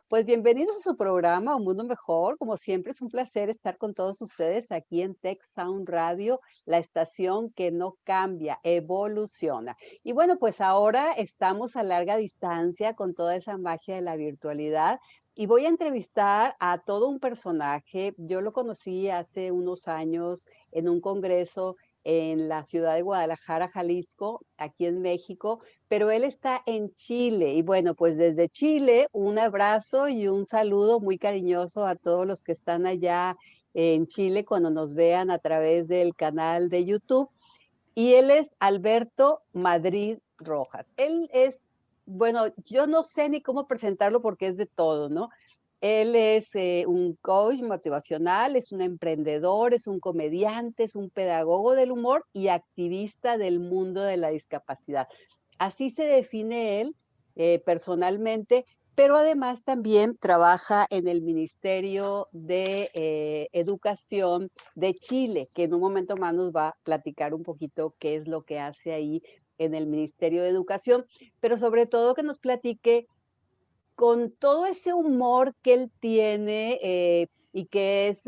Pues bienvenidos a su programa Un Mundo Mejor. Como siempre, es un placer estar con todos ustedes aquí en Tech Sound Radio, la estación que no cambia, evoluciona. Y bueno, pues ahora estamos a larga distancia con toda esa magia de la virtualidad y voy a entrevistar a todo un personaje. Yo lo conocí hace unos años en un congreso en la ciudad de Guadalajara, Jalisco, aquí en México, pero él está en Chile. Y bueno, pues desde Chile, un abrazo y un saludo muy cariñoso a todos los que están allá en Chile cuando nos vean a través del canal de YouTube. Y él es Alberto Madrid Rojas. Él es, bueno, yo no sé ni cómo presentarlo porque es de todo, ¿no? Él es un coach motivacional, es un emprendedor, es un comediante, es un pedagogo del humor y activista del mundo de la discapacidad. Así se define él personalmente, pero además también trabaja en el Ministerio de Educación de Chile, que en un momento más nos va a platicar un poquito qué es lo que hace ahí en el Ministerio de Educación, pero sobre todo que nos platique con todo ese humor que él tiene, y que es,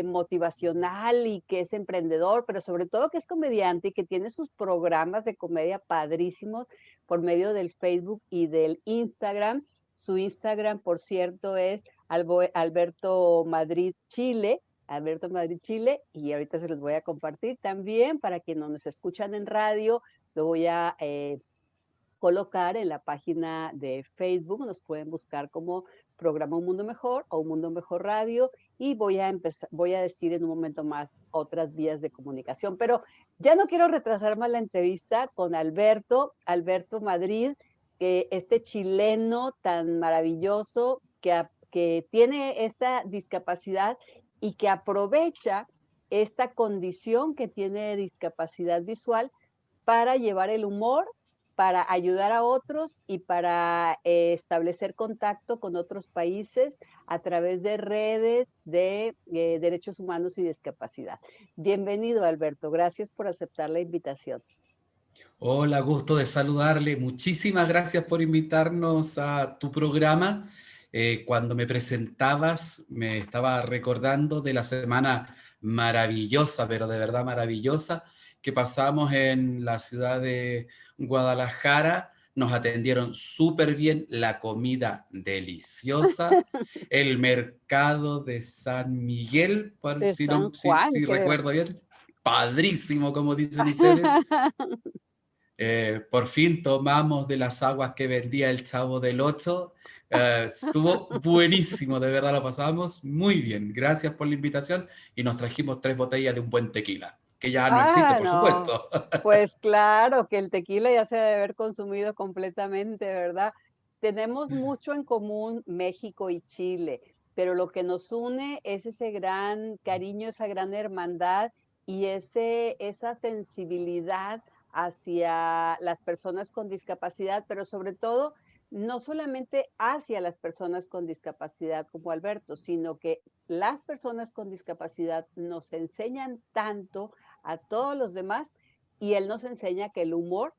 motivacional y que es emprendedor, pero sobre todo que es comediante y que tiene sus programas de comedia padrísimos por medio del Facebook y del Instagram. Su Instagram, por cierto, es Alberto Madrid Chile, Alberto Madrid Chile, y ahorita se los voy a compartir también para quienes nos escuchan en radio, lo voy a, colocar en la página de Facebook, nos pueden buscar como programa Un Mundo Mejor o Un Mundo Mejor Radio y voy a decir en un momento más otras vías de comunicación, pero ya no quiero retrasar más la entrevista con Alberto Madrid, este chileno tan maravilloso que tiene esta discapacidad y que aprovecha esta condición que tiene de discapacidad visual para llevar el humor, para ayudar a otros y para establecer contacto con otros países a través de redes de derechos humanos y discapacidad. Bienvenido, Alberto. Gracias por aceptar la invitación. Hola, gusto de saludarle. Muchísimas gracias por invitarnos a tu programa. Cuando me presentabas, me estaba recordando de la semana maravillosa, pero de verdad maravillosa, que pasamos en la ciudad de Guadalajara. Nos atendieron súper bien, la comida deliciosa, el mercado de San Miguel, De si, San no, si, Juan, si creo. recuerdo bien, padrísimo, como dicen ustedes. Por fin tomamos de las aguas que vendía el Chavo del Ocho. Estuvo buenísimo, de verdad lo pasamos muy bien. Gracias por la invitación y nos trajimos 3 botellas de un buen tequila, que ya no existe, Ah, por no. supuesto. Pues claro que el tequila ya se debe haber consumido completamente, ¿verdad? Tenemos mucho en común México y Chile, pero lo que nos une es ese gran cariño, esa gran hermandad y esa sensibilidad hacia las personas con discapacidad, pero sobre todo, no solamente hacia las personas con discapacidad como Alberto, sino que las personas con discapacidad nos enseñan tanto a todos los demás y él nos enseña que el humor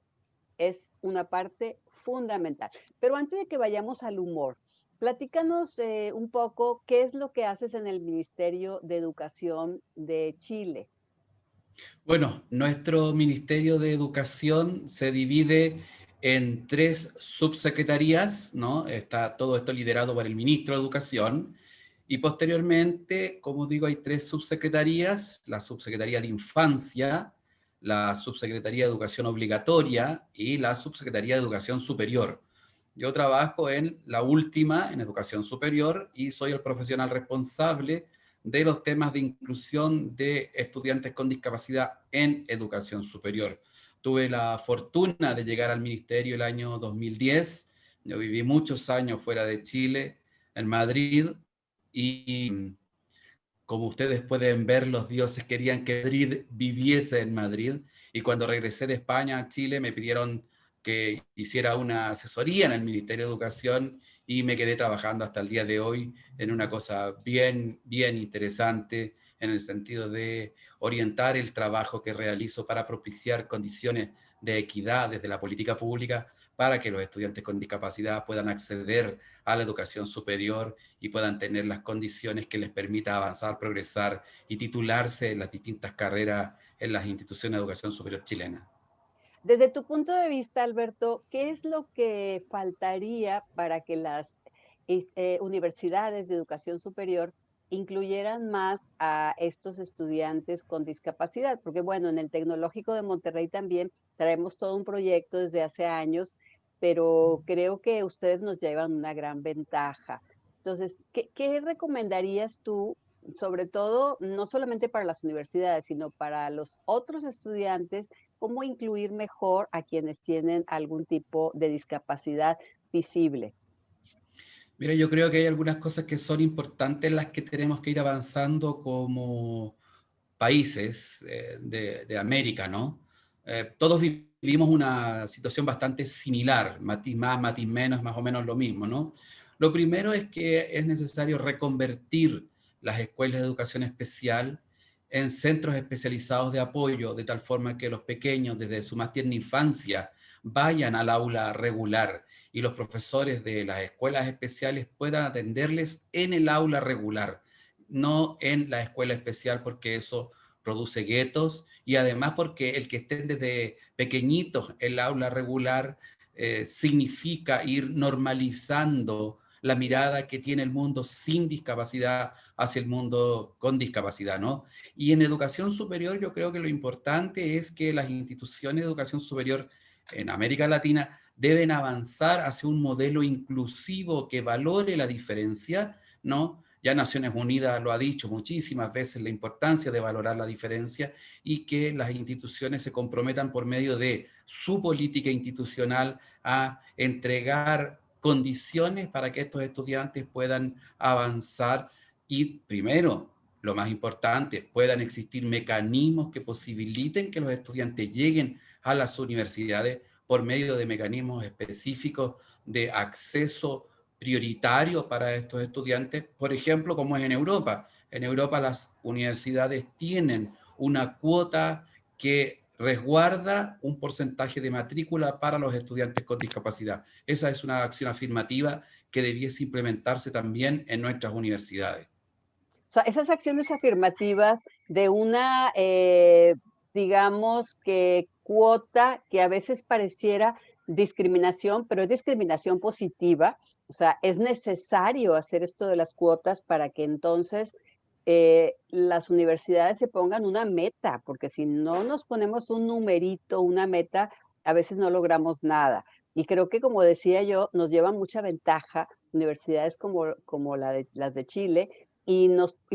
es una parte fundamental. Pero antes de que vayamos al humor, platícanos un poco qué es lo que haces en el Ministerio de Educación de Chile. Bueno, nuestro Ministerio de Educación se divide en 3 subsecretarías, ¿no? Está todo esto liderado por el ministro de Educación. Y posteriormente, como digo, hay 3 subsecretarías: la Subsecretaría de Infancia, la Subsecretaría de Educación Obligatoria y la Subsecretaría de Educación Superior. Yo trabajo en la última, en Educación Superior, y soy el profesional responsable de los temas de inclusión de estudiantes con discapacidad en educación superior. Tuve la fortuna de llegar al ministerio el año 2010. Yo viví muchos años fuera de Chile, en Madrid, y como ustedes pueden ver, los dioses querían que Madrid viviese en Madrid, y cuando regresé de España a Chile me pidieron que hiciera una asesoría en el Ministerio de Educación y me quedé trabajando hasta el día de hoy en una cosa bien, bien interesante en el sentido de orientar el trabajo que realizo para propiciar condiciones de equidad desde la política pública para que los estudiantes con discapacidad puedan acceder a la educación superior y puedan tener las condiciones que les permita avanzar, progresar y titularse en las distintas carreras en las instituciones de educación superior chilenas. Desde tu punto de vista, Alberto, ¿qué es lo que faltaría para que las universidades de educación superior incluyeran más a estos estudiantes con discapacidad? Porque bueno, en el Tecnológico de Monterrey también traemos todo un proyecto desde hace años, pero creo que ustedes nos llevan una gran ventaja. Entonces, ¿qué recomendarías tú, sobre todo, no solamente para las universidades, sino para los otros estudiantes? ¿Cómo incluir mejor a quienes tienen algún tipo de discapacidad visible? Mira, yo creo que hay algunas cosas que son importantes en las que tenemos que ir avanzando como países de América, ¿no? Todos vivimos una situación bastante similar, matiz más, matiz menos, más o menos lo mismo, ¿no? Lo primero es que es necesario reconvertir las escuelas de educación especial en centros especializados de apoyo, de tal forma que los pequeños, desde su más tierna infancia, vayan al aula regular y los profesores de las escuelas especiales puedan atenderles en el aula regular, no en la escuela especial, porque eso produce guetos y además porque el que estén desde pequeñitos en el aula regular significa ir normalizando la mirada que tiene el mundo sin discapacidad hacia el mundo con discapacidad, ¿no? Y en educación superior yo creo que lo importante es que las instituciones de educación superior en América Latina deben avanzar hacia un modelo inclusivo que valore la diferencia, ¿no? Ya Naciones Unidas lo ha dicho muchísimas veces, la importancia de valorar la diferencia y que las instituciones se comprometan por medio de su política institucional a entregar condiciones para que estos estudiantes puedan avanzar y, primero, lo más importante, puedan existir mecanismos que posibiliten que los estudiantes lleguen a las universidades por medio de mecanismos específicos de acceso prioritario para estos estudiantes, por ejemplo, como es en Europa. En Europa las universidades tienen una cuota que resguarda un porcentaje de matrícula para los estudiantes con discapacidad. Esa es una acción afirmativa que debiese implementarse también en nuestras universidades. O sea, esas acciones afirmativas de una, digamos que cuota que a veces pareciera discriminación, pero es discriminación positiva. O sea, es necesario hacer esto de las cuotas para que entonces las universidades se pongan una meta, porque si no nos ponemos un numerito, una meta, a veces no logramos nada. Y creo que, como decía yo, nos lleva mucha ventaja universidades como las de Chile, y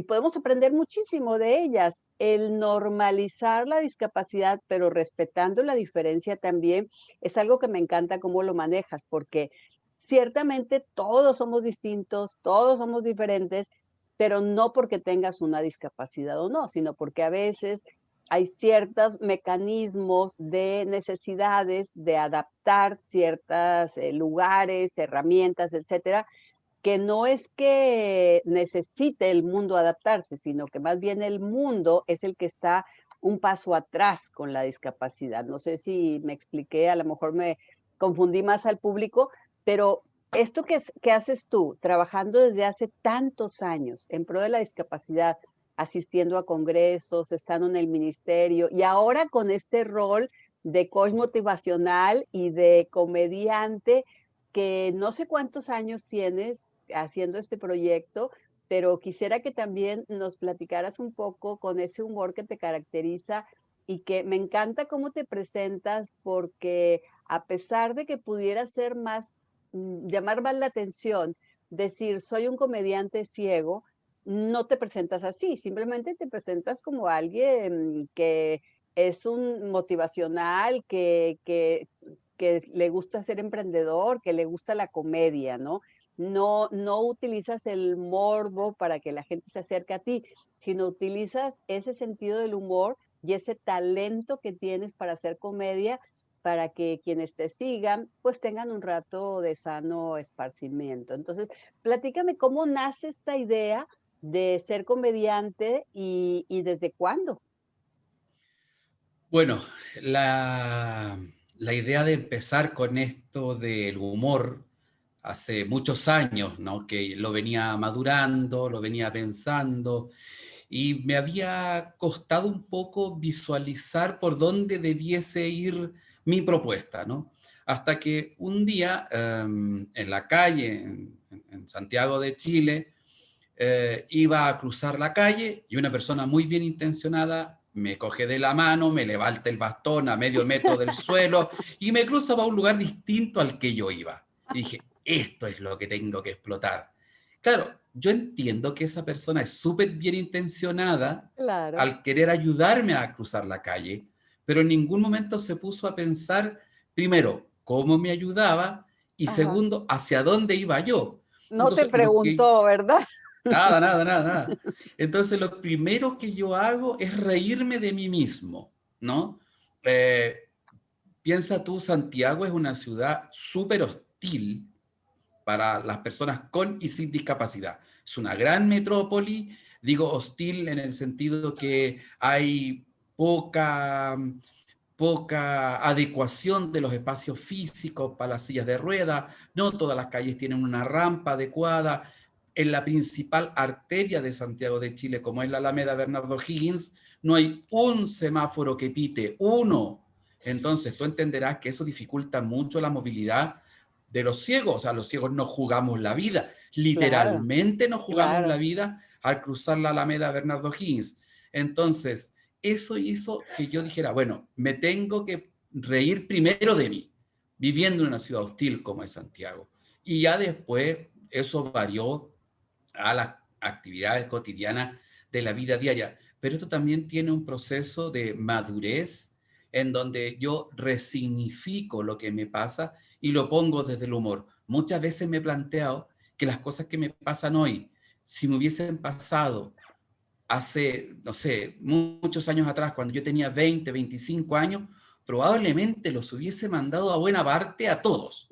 podemos aprender muchísimo de ellas. El normalizar la discapacidad, pero respetando la diferencia también, es algo que me encanta cómo lo manejas, porque ciertamente todos somos distintos, todos somos diferentes, pero no porque tengas una discapacidad o no, sino porque a veces hay ciertos mecanismos de necesidades de adaptar ciertos lugares, herramientas, etcétera, que no es que necesite el mundo adaptarse, sino que más bien el mundo es el que está un paso atrás con la discapacidad. No sé si me expliqué, a lo mejor me confundí más al público, pero esto que haces tú, trabajando desde hace tantos años en pro de la discapacidad, asistiendo a congresos, estando en el ministerio y ahora con este rol de coach motivacional y de comediante, que no sé cuántos años tienes haciendo este proyecto, pero quisiera que también nos platicaras un poco con ese humor que te caracteriza y que me encanta cómo te presentas, porque a pesar de que pudiera ser más, llamar más la atención, decir soy un comediante ciego, no te presentas así, simplemente te presentas como alguien que es un motivacional, que le gusta ser emprendedor, que le gusta la comedia, ¿no? No utilizas el morbo para que la gente se acerque a ti, sino utilizas ese sentido del humor y ese talento que tienes para hacer comedia, para que quienes te sigan, pues tengan un rato de sano esparcimiento. Entonces, platícame cómo nace esta idea de ser comediante y desde cuándo. Bueno, la, la idea de empezar con esto del humor hace muchos años, ¿no? Que lo venía madurando, lo venía pensando, y me había costado un poco visualizar por dónde debiese ir mi propuesta, ¿no? Hasta que un día en la calle, en Santiago de Chile, iba a cruzar la calle y una persona muy bien intencionada me coge de la mano, me levanta el bastón a medio metro del suelo y me cruza para un lugar distinto al que yo iba. Y dije, esto es lo que tengo que explotar. Claro, yo entiendo que esa persona es súper bien intencionada Claro. al querer ayudarme a cruzar la calle, pero en ningún momento se puso a pensar, primero, cómo me ayudaba y Ajá. segundo, hacia dónde iba yo. No te Entonces, lo que preguntó, ¿verdad? nada, nada, nada, nada. Entonces, lo primero que yo hago es reírme de mí mismo, ¿no? Eh, piensa tú, Santiago es una ciudad súper hostil para las personas con y sin discapacidad. Es una gran metrópoli, digo hostil en el sentido que hay poca, poca adecuación de los espacios físicos para las sillas de ruedas, no todas las calles tienen una rampa adecuada. En la principal arteria de Santiago de Chile, como es la Alameda Bernardo Higgins, no hay un semáforo que pite, uno. Entonces tú entenderás que eso dificulta mucho la movilidad de los ciegos. O sea, los ciegos no jugamos la vida, Claro, literalmente no jugamos la claro. vida al cruzar la Alameda Bernardo Higgins. Entonces, eso hizo que yo dijera, bueno, me tengo que reír primero de mí, viviendo en una ciudad hostil como es Santiago. Y ya después eso varió a las actividades cotidianas de la vida diaria. Pero esto también tiene un proceso de madurez en donde yo resignifico lo que me pasa y lo pongo desde el humor. Muchas veces me he planteado que las cosas que me pasan hoy, si me hubiesen pasado hace, no sé, muchos años atrás, cuando yo tenía 20, 25 años, probablemente los hubiese mandado a buena parte a todos.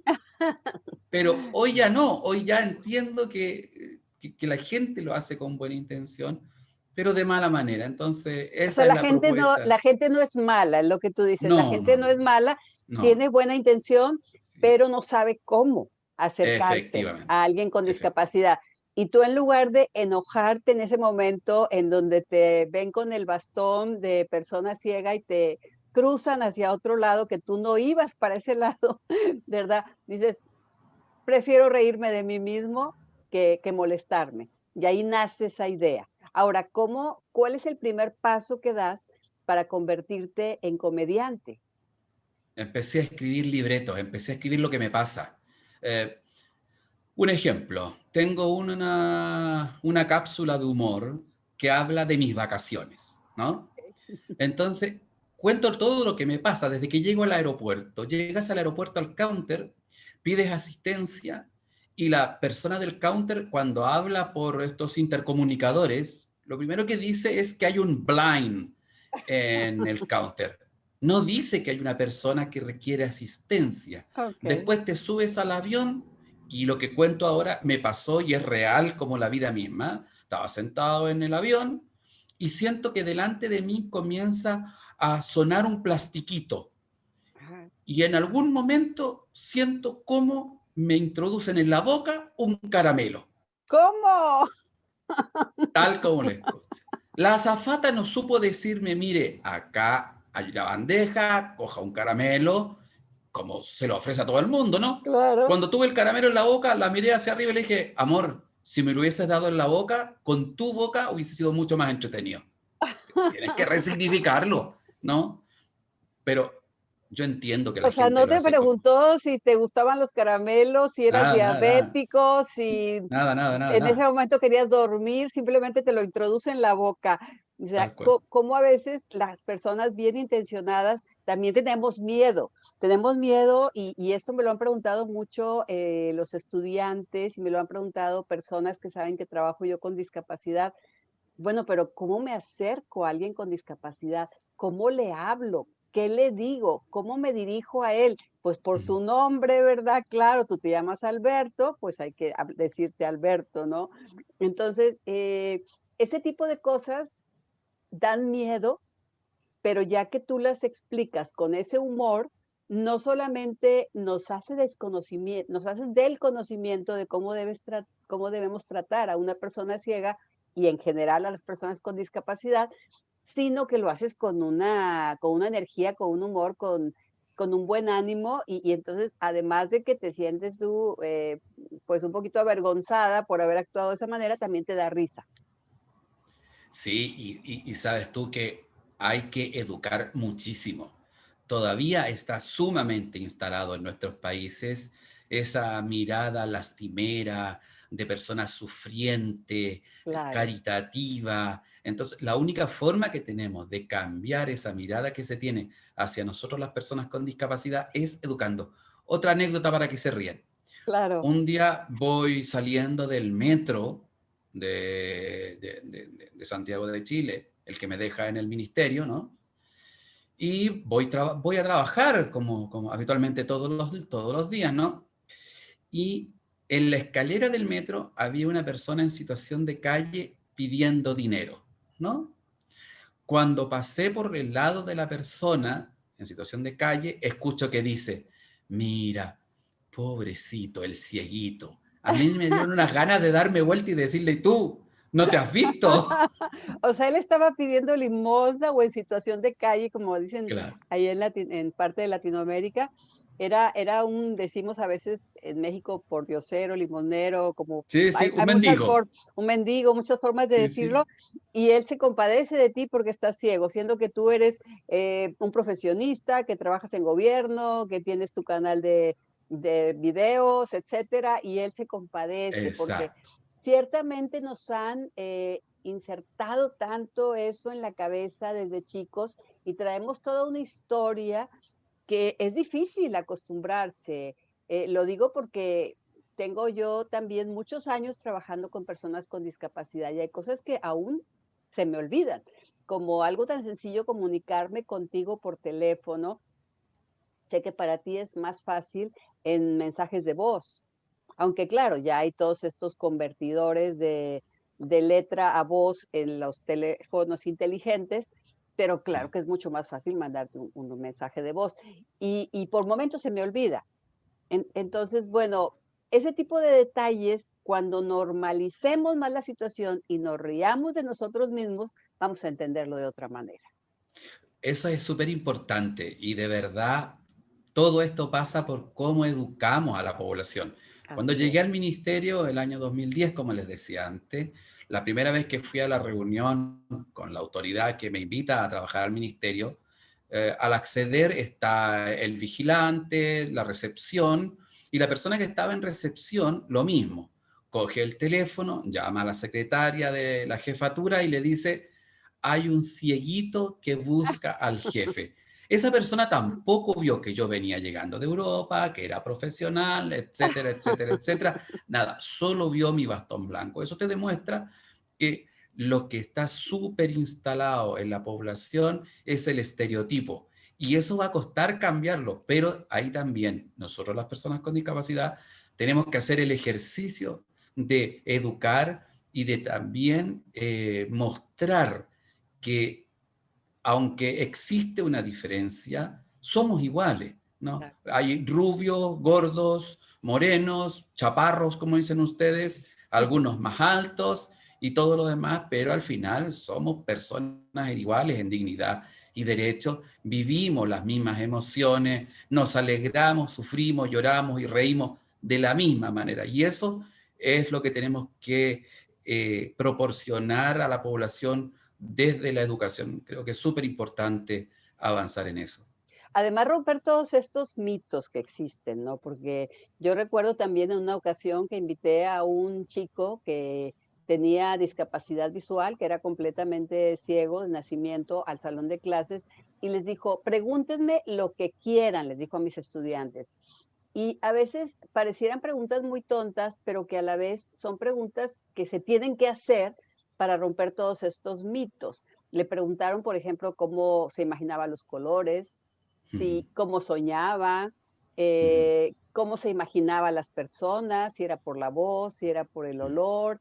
Pero hoy ya no, hoy ya entiendo que la gente lo hace con buena intención, pero de mala manera. Entonces, O sea, esa es la la propuesta. gente no es mala, es lo que tú dices, la No, gente no, no no, es mala, no. tiene buena intención, Sí, pero no sabe cómo acercarse a efectivamente, alguien con efectivamente. discapacidad. Y tú en lugar de enojarte en ese momento en donde te ven con el bastón de persona ciega y te cruzan hacia otro lado que tú no ibas para ese lado, ¿verdad? Dices, prefiero reírme de mí mismo que molestarme. Y ahí nace esa idea. Ahora, cuál es el primer paso que das para convertirte en comediante? Empecé a escribir libretos, empecé a escribir lo que me pasa. Eh, un ejemplo, tengo una cápsula de humor que habla de mis vacaciones, ¿no? Entonces, cuento todo lo que me pasa desde que llego al aeropuerto. Llegas al aeropuerto al counter, pides asistencia y la persona del counter, cuando habla por estos intercomunicadores, lo primero que dice es que hay un blind en el counter. No dice que hay una persona que requiere asistencia. Okey. Después te subes al avión y lo que cuento ahora me pasó y es real como la vida misma. Estaba sentado en el avión y siento que delante de mí comienza a sonar un plastiquito Ajá. y en algún momento siento cómo me introducen en la boca un caramelo, ¿Cómo? tal como lo escucha. La azafata no supo decirme, mire, acá hay la bandeja, coja un caramelo, como se lo ofrece a todo el mundo, ¿no? Claro. Cuando tuve el caramelo en la boca, la miré hacia arriba y le dije, amor, si me lo hubieses dado en la boca, con tu boca hubiese sido mucho más entretenido. Tienes que resignificarlo, ¿no? Pero yo entiendo que O la sea, gente no lo te hace con... preguntó si te gustaban los caramelos, si eras Nada, nada, nada, diabético, si nada, nada, nada, en ese nada, momento querías dormir, simplemente te lo introduce en la boca. O sea, tal cual. cómo a veces las personas bien intencionadas también tenemos miedo y esto me lo han preguntado mucho los estudiantes y me lo han preguntado personas que saben que trabajo yo con discapacidad. Bueno, pero ¿cómo me acerco a alguien con discapacidad? ¿Cómo le hablo? ¿Qué le digo? ¿Cómo me dirijo a él? Pues por Mm. su nombre, ¿verdad? Claro, tú te llamas Alberto, pues hay que decirte Alberto, ¿no? Entonces, ese tipo de cosas dan miedo, pero ya que tú las explicas con ese humor, no solamente nos hace del conocimiento de cómo debemos tratar a una persona ciega y en general a las personas con discapacidad, sino que lo haces con una energía, con un humor, con un buen ánimo y entonces, además de que te sientes tú, pues, un poquito avergonzada por haber actuado de esa manera, también te da risa. Sí, y sabes tú que hay que educar muchísimo. Todavía está sumamente instalado en nuestros países esa mirada lastimera de persona sufriente, Claro, caritativa. Entonces, la única forma que tenemos de cambiar esa mirada que se tiene hacia nosotros las personas con discapacidad es educando. Otra anécdota para que se rían. claro. Un día voy saliendo del metro de Santiago de Chile, el que me deja en el ministerio, ¿no? Y voy a trabajar como habitualmente todos los días, ¿no? Y en la escalera del metro había una persona en situación de calle pidiendo dinero, ¿no? Cuando pasé por el lado de la persona en situación de calle, escucho que dice, mira, pobrecito el cieguito. A mí me dieron unas ganas de darme vuelta y decirle, tú, ¿no te has visto? O sea, él estaba pidiendo limosna o en situación de calle, como dicen Claro. ahí en parte de Latinoamérica. Era un, decimos a veces en México, pordiosero, limonero, como Sí, sí, un hay muchas mendigo. un mendigo, muchas formas de Sí, decirlo, sí, y él se compadece de ti porque estás ciego, siendo que tú eres, un profesionista, que trabajas en gobierno, que tienes tu canal de videos, etcétera, y él se compadece porque exacto. ciertamente nos han, insertado tanto eso en la cabeza desde chicos y traemos toda una historia que es difícil acostumbrarse. Lo digo porque tengo yo también muchos años trabajando con personas con discapacidad y hay cosas que aún se me olvidan, como algo tan sencillo comunicarme contigo por teléfono. Sé que para ti es más fácil en mensajes de voz, aunque claro, ya hay todos estos convertidores de letra a voz en los teléfonos inteligentes, pero claro Sí. que es mucho más fácil mandarte un mensaje de voz. Y por momentos se me olvida. Entonces, bueno, ese tipo de detalles, cuando normalicemos más la situación y nos riamos de nosotros mismos, vamos a entenderlo de otra manera. Eso es súper importante y de verdad todo esto pasa por cómo educamos a la población. Cuando Así llegué es. al ministerio el año 2010, como les decía antes, la primera vez que fui a la reunión con la autoridad que me invita a trabajar al ministerio, al acceder está el vigilante, la recepción y la persona que estaba en recepción, lo mismo. Coge el teléfono, llama a la secretaria de la jefatura y le dice, hay un cieguito que busca al jefe. Esa persona tampoco vio que yo venía llegando de Europa, que era profesional, etcétera, etcétera, etcétera. Nada, solo vio mi bastón blanco. Eso te demuestra que lo que está súper instalado en la población es el estereotipo. Y eso va a costar cambiarlo, pero ahí también nosotros las personas con discapacidad tenemos que hacer el ejercicio de educar y de también mostrar que aunque existe una diferencia, somos iguales, ¿no? Exacto. Hay rubios, gordos, morenos, chaparros, como dicen ustedes, algunos más altos y todo lo demás, pero al final somos personas iguales en dignidad y derechos, vivimos las mismas emociones, nos alegramos, sufrimos, lloramos y reímos de la misma manera. Y eso es lo que tenemos que proporcionar a la población desde la educación. Creo que es súper importante avanzar en eso. Además, romper todos estos mitos que existen, ¿no? Porque yo recuerdo también en una ocasión que invité a un chico que tenía discapacidad visual, que era completamente ciego de nacimiento, al salón de clases y les dijo, pregúntenme lo que quieran, les dijo a mis estudiantes. Y a veces parecieran preguntas muy tontas, pero que a la vez son preguntas que se tienen que hacer para romper todos estos mitos. Le preguntaron, por ejemplo, cómo se imaginaba los colores, Ujú, si cómo soñaba, ujú, cómo se imaginaba las personas, si era por la voz, si era por el olor,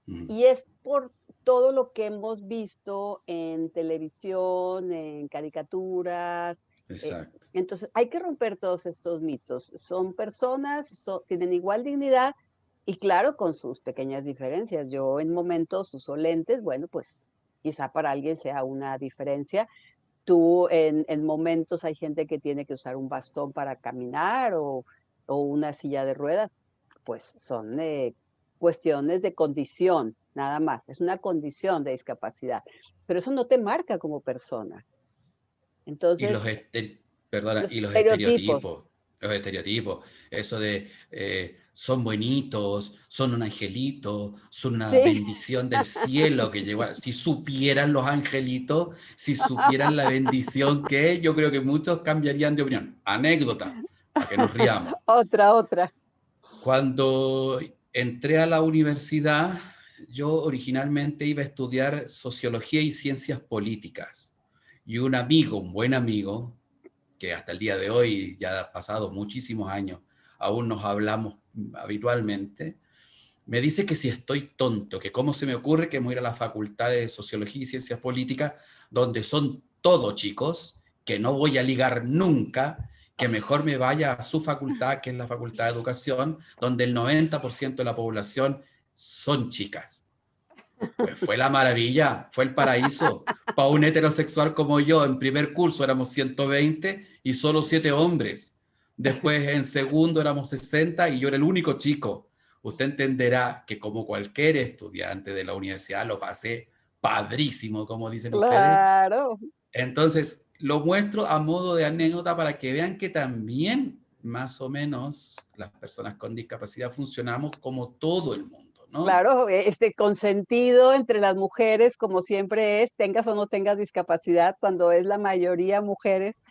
ujú, y es por todo lo que hemos visto en televisión, en caricaturas, exacto. Entonces, hay que romper todos estos mitos. Son personas, tienen igual dignidad y claro, con sus pequeñas diferencias. Yo en momentos uso lentes, bueno, pues quizá para alguien sea una diferencia. Tú en momentos hay gente que tiene que usar un bastón para caminar o una silla de ruedas, pues son cuestiones de condición, nada más. Es una condición de discapacidad, pero eso no te marca como persona. Y Entonces, perdona, los y estereotipos. los estereotipos, eso de son buenitos, son un angelito, son una Sí. bendición del cielo que llegó. Si supieran los angelitos, si supieran la bendición que es, yo creo que muchos cambiarían de opinión. Anécdota, para que nos riamos. Otra. Cuando entré a la universidad, yo originalmente iba a estudiar sociología y ciencias políticas. Y un amigo, un buen amigo, que hasta el día de hoy, ya ha pasado muchísimos años, aún nos hablamos habitualmente, me dice que si estoy tonto, que cómo se me ocurre que me voy a ir a la Facultad de Sociología y Ciencias Políticas, donde son todos chicos, que no voy a ligar nunca, que mejor me vaya a su facultad, que es la Facultad de Educación, donde el 90% de la población son chicas. Pues fue la maravilla, fue el paraíso. Para un heterosexual como yo, en primer curso éramos 120 y solo 7 hombres. Después en segundo éramos 60 y yo era el único chico. Usted entenderá que como cualquier estudiante de la universidad lo pasé padrísimo, como dicen ustedes. Claro. Entonces, lo muestro a modo de anécdota para que vean que también, más o menos, las personas con discapacidad funcionamos como todo el mundo, ¿no? Claro, este consentido entre las mujeres, como siempre es, tengas o no tengas discapacidad, cuando es la mayoría mujeres.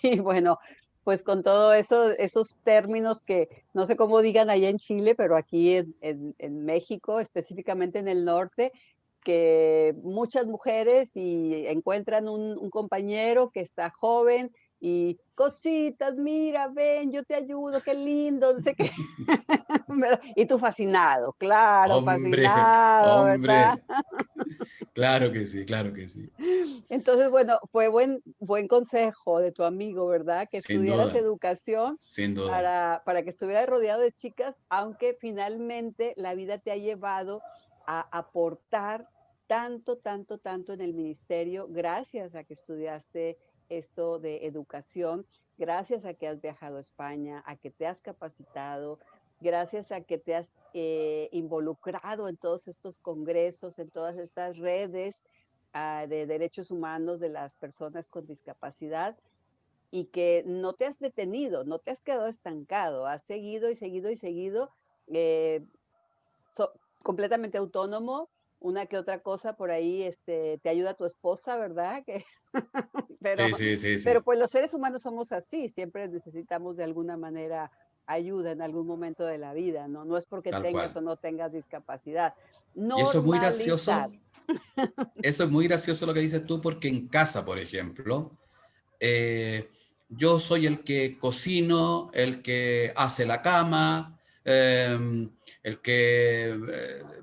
Y bueno, pues con todo eso, esos términos que no sé cómo digan allá en Chile, pero aquí en México, específicamente en el norte, que muchas mujeres y encuentran un compañero que está joven y cositas, mira, ven, yo te ayudo, qué lindo, no sé qué. ¿Verdad? Y tú fascinado, claro, Hombre, fascinado, ¿verdad? hombre, claro que sí, claro que sí. Entonces, bueno, fue buen consejo de tu amigo, ¿verdad? Que Sin estudiaras duda, educación sin duda. para que estuvieras rodeado de chicas, aunque finalmente la vida te ha llevado a aportar tanto, tanto, tanto en el ministerio, gracias a que estudiaste esto de educación, gracias a que has viajado a España, a que te has capacitado, gracias a que te has involucrado en todos estos congresos, en todas estas redes de derechos humanos de las personas con discapacidad y que no te has detenido, no te has quedado estancado, has seguido y seguido y seguido, eh, completamente autónomo. Una que otra cosa por ahí te ayuda tu esposa, ¿verdad? Pero, Sí, sí, sí, pero sí, pues los seres humanos somos así, siempre necesitamos de alguna manera ayuda en algún momento de la vida, ¿no? No es porque tal tengas cual. o no tengas discapacidad. Y eso es muy Normalizar. gracioso, eso es muy gracioso lo que dices tú, porque en casa, por ejemplo, eh, yo soy el que cocino, el que hace la cama, el que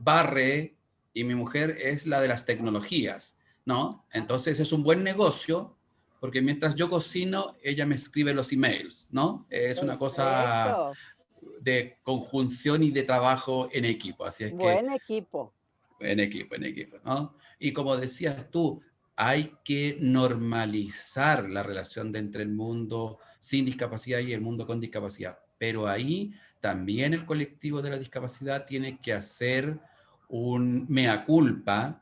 barre, y mi mujer es la de las tecnologías, ¿no? Entonces es un buen negocio, porque mientras yo cocino, ella me escribe los emails, ¿no? Es una cosa Perfecto. de conjunción y de trabajo en equipo, así es que Buen equipo. en equipo, ¿no? Y como decías tú, hay que normalizar la relación de entre el mundo sin discapacidad y el mundo con discapacidad. Pero ahí también el colectivo de la discapacidad tiene que hacer un mea culpa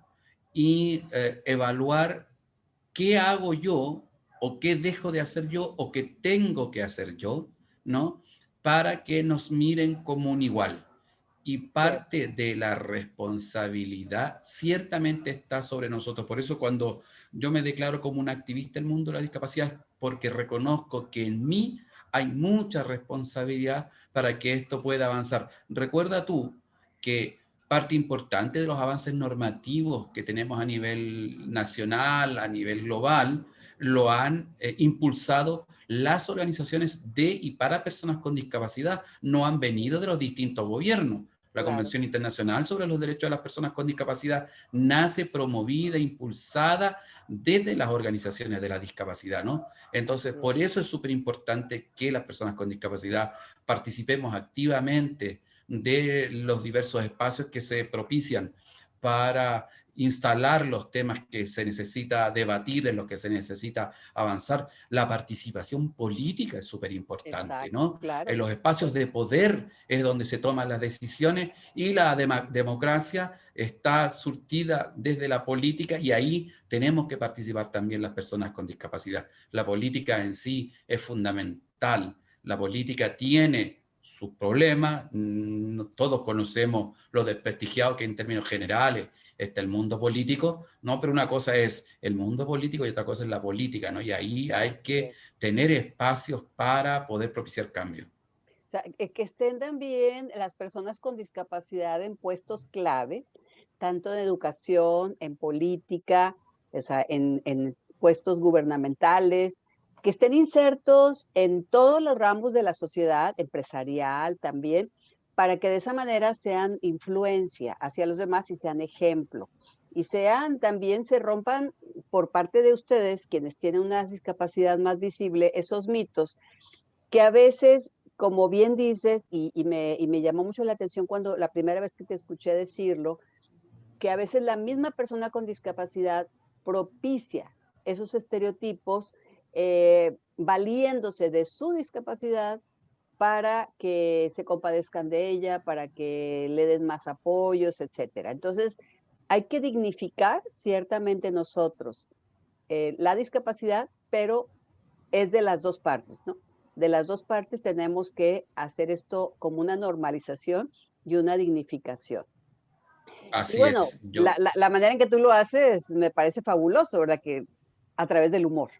y evaluar qué hago yo o qué dejo de hacer yo o qué tengo que hacer yo, ¿no? Para que nos miren como un igual. Y Cierto. parte de la responsabilidad ciertamente está sobre nosotros. Por eso cuando yo me declaro como un activista del mundo de la discapacidad, es porque reconozco que en mí hay mucha responsabilidad para que esto pueda avanzar. Recuerda tú que parte importante de los avances normativos que tenemos a nivel nacional, a nivel global, lo han impulsado las organizaciones de y para personas con discapacidad, no han venido de los distintos gobiernos. La claro. Convención Internacional sobre los Derechos de las Personas con Discapacidad nace promovida, impulsada desde las organizaciones de la discapacidad, ¿no? Entonces, Sí, por eso es súper importante que las personas con discapacidad participemos activamente de los diversos espacios que se propician para instalar los temas que se necesita debatir, en los que se necesita avanzar. La participación política es súper importante, exacto, ¿no? claro, En los por espacios de supuesto. poder es donde se toman las decisiones y la democracia está surtida desde la política y ahí tenemos que participar también las personas con discapacidad. La política en sí es fundamental. La política tiene sus problemas, todos conocemos lo desprestigiado que en términos generales está el mundo político, ¿no? Pero una cosa es el mundo político y otra cosa es la política, ¿no? Y ahí hay Así que es. tener espacios para poder propiciar cambios. O sea, que estén también las personas con discapacidad en puestos clave, tanto de educación, en política, o sea, en puestos gubernamentales, que estén insertos en todos los ramos de la sociedad, empresarial también, para que de esa manera sean influencia hacia los demás y sean ejemplo. Y sean también, se rompan por parte de ustedes, quienes tienen una discapacidad más visible, esos mitos que a veces, como bien dices, y me llamó mucho la atención cuando la primera vez que te escuché decirlo, que a veces la misma persona con discapacidad propicia esos estereotipos, valiéndose de su discapacidad para que se compadezcan de ella, para que le den más apoyos, etcétera. Entonces, hay que dignificar ciertamente nosotros la discapacidad, pero es de las 2 partes, ¿no? De las 2 partes tenemos que hacer esto como una normalización y una dignificación. Y Así bueno, es. la manera en que tú lo haces me parece fabuloso, ¿verdad? Que a través del humor.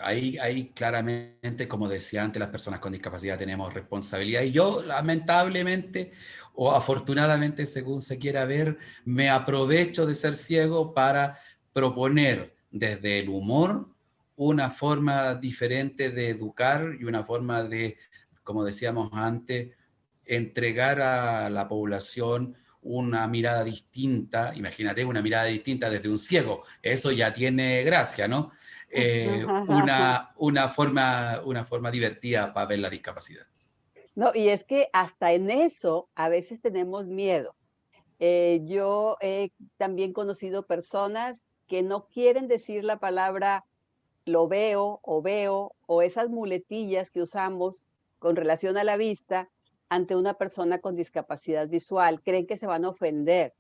Ahí claramente, como decía antes, las personas con discapacidad tenemos responsabilidad y yo lamentablemente o afortunadamente, según se quiera ver, me aprovecho de ser ciego para proponer desde el humor una forma diferente de educar y una forma de, como decíamos antes, entregar a la población una mirada distinta. Imagínate una mirada distinta desde un ciego, eso ya tiene gracia, ¿no? Una forma divertida para ver la discapacidad. No, y es que hasta en eso a veces tenemos miedo. Yo he también conocido personas que no quieren decir la palabra lo veo, o esas muletillas que usamos con relación a la vista ante una persona con discapacidad visual, creen que se van a ofender.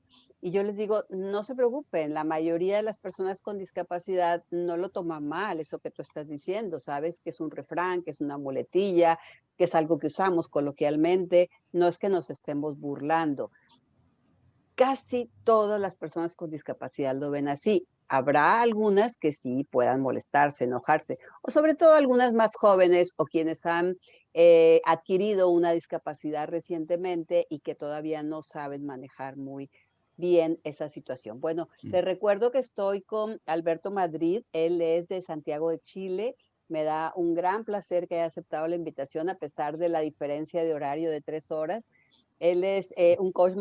Y yo les digo, no se preocupen, la mayoría de las personas con discapacidad no lo toman mal, eso que tú estás diciendo, sabes que es un refrán, que es una muletilla, que es algo que usamos coloquialmente, no es que nos estemos burlando. Casi todas las personas con discapacidad lo ven así. Habrá algunas que sí puedan molestarse, enojarse, o sobre todo algunas más jóvenes o quienes han adquirido una discapacidad recientemente y que todavía no saben manejar muy bien esa situación. Bueno, te Mm. recuerdo que estoy con Alberto Madrid, él es de Santiago de Chile. Me da un gran placer que haya aceptado la invitación a pesar de la diferencia de horario de 3 horas. Él es un coach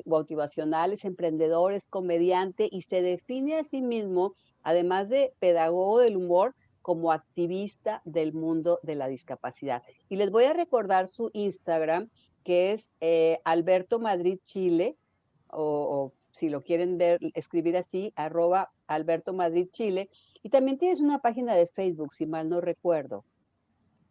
motivacional, es emprendedor, es comediante y se define a sí mismo, además de pedagogo del humor, como activista del mundo de la discapacidad. Y les voy a recordar su Instagram, que es Alberto Madrid Chile, o si lo quieren ver, escribir así, @Alberto Madrid Chile. Y también tienes una página de Facebook, si mal no recuerdo.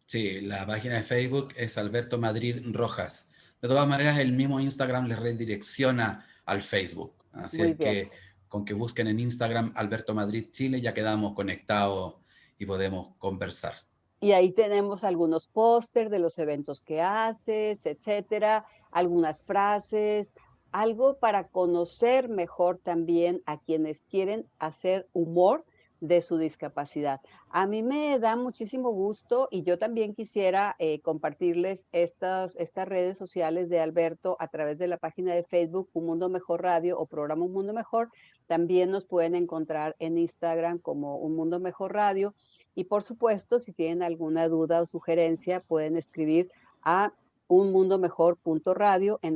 Sí, la página de Facebook es Alberto Madrid Rojas. De todas maneras, el mismo Instagram les redirecciona al Facebook. Así Muy es bien. que con que busquen en Instagram Alberto Madrid Chile ya quedamos conectados y podemos conversar. Y ahí tenemos algunos póster de los eventos que haces, etcétera, algunas frases, algo para conocer mejor también a quienes quieren hacer humor de su discapacidad. A mí me da muchísimo gusto y yo también quisiera compartirles estas redes sociales de Alberto a través de la página de Facebook Un Mundo Mejor Radio o programa Un Mundo Mejor. También nos pueden encontrar en Instagram como Un Mundo Mejor Radio y por supuesto, si tienen alguna duda o sugerencia, pueden escribir a unmundomejor.radio en